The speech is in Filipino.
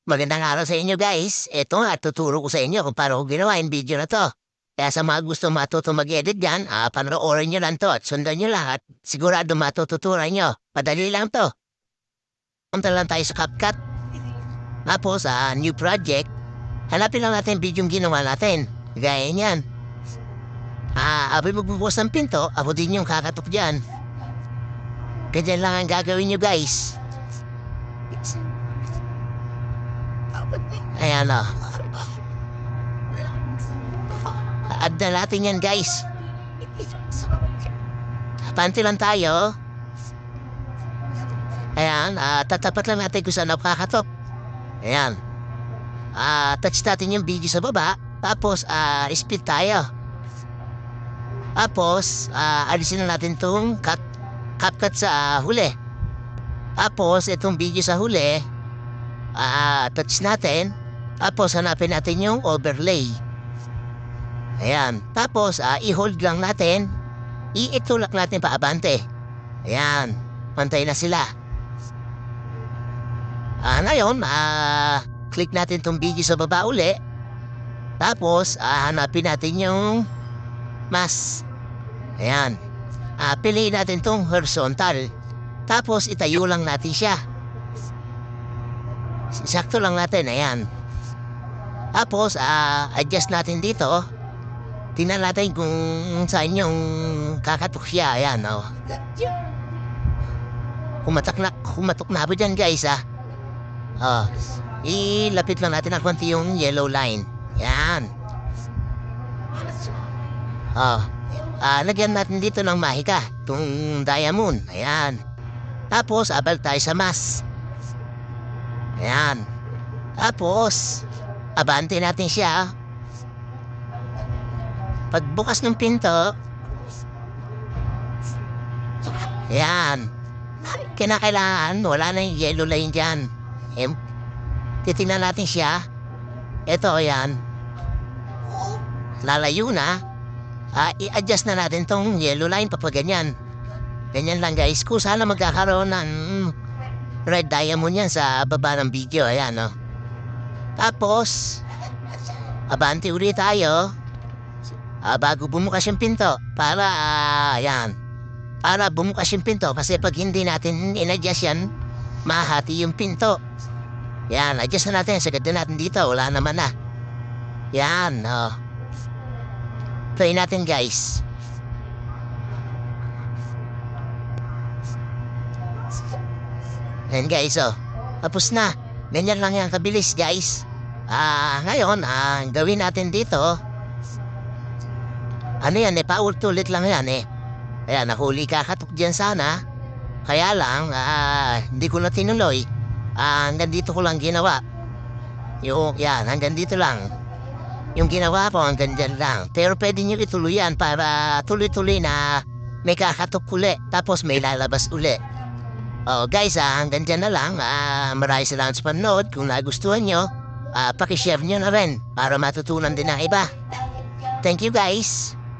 Magandang araw sa inyo guys. Ito nga, tuturo ko sa inyo kung paano ko ginawa yung video na to. Kaya sa mga gusto matuto mag-edit dyan, panoorin nyo lang to at sundan nyo lahat. Sigurado matututunan nyo. Padali lang to. Punta lang tayo sa CapCut. Tapos sa new project, hanapin lang natin yung video yung ginawa natin. Gaya niyan. Abay magbubukas ng pinto, ako din yung kakatok dyan. Ganyan lang ang gagawin nyo guys. Ayan o. Add na natin yan guys. Panty lang tayo. Ayan, tatapat lang natin kung saan nakakatok. Ayan. Touch natin yung video sa baba. Tapos, split tayo. Tapos, alisin na natin itong CapCut sa huli. Tapos, itong video sa huli, touch natin. Tapos, hanapin natin yung overlay. Ayan. Tapos, i-hold lang natin. Itulak natin paabante. Ayan. Pantay na sila. Ngayon, click natin itong video sa baba uli. Tapos, hanapin natin yung mask. Ayan. Piliin natin itong horizontal. Tapos, itayo lang natin siya. Sakto lang natin, ayan. Tapos, adjust natin dito. Tingnan natin kung saan yung kakatok siya, ayan, oh. Kumatok na po dyan, guys, ilapit lang natin ng konti yung yellow line. Yan. Lagyan natin dito ng mahika, itong diamond, ayan. Tapos, abal tayo sa mask. Ayan. Tapos, abante natin siya. Pagbukas ng pinto, ayan. Kinakailangan, wala na yung yellow line dyan. Titingnan natin siya. Ito, ayan. Lalayo na. I-adjust na natin tong yellow line papaganyan. Ganyan lang guys. Kung sana magkakaroon ng red diamond yan sa baba ng video. Ayan, no? Tapos, abante ulit tayo. Bago bumukas yung pinto. Para, ayan. Para bumukas yung pinto. Kasi pag hindi natin in-adjust yan, mahati yung pinto. Yan, adjust na natin. Sagad na natin dito. Wala naman na. Yan, oh. Play natin guys. Ayan guys, oh. Tapos na. Ganyan lang yan kabilis guys. Ngayon, gawin natin dito. Ano yan paulit-ulit lang yan Ayan, nahuli kakatok dyan sana. Kaya lang, hindi ko na tinuloy. Hanggang dito ko lang ginawa. Yan, hanggang dito lang. Yung ginawa ko hanggang dyan lang. Pero pwede nyo ituloy yan para tuloy-tuloy na may kakatok uli. Tapos may lalabas uli. Guys, hanggang dyan na lang. Maraming salamat sa panood. Kung nagustuhan nyo, pakishare nyo na rin para matutunan din ng iba. Thank you guys.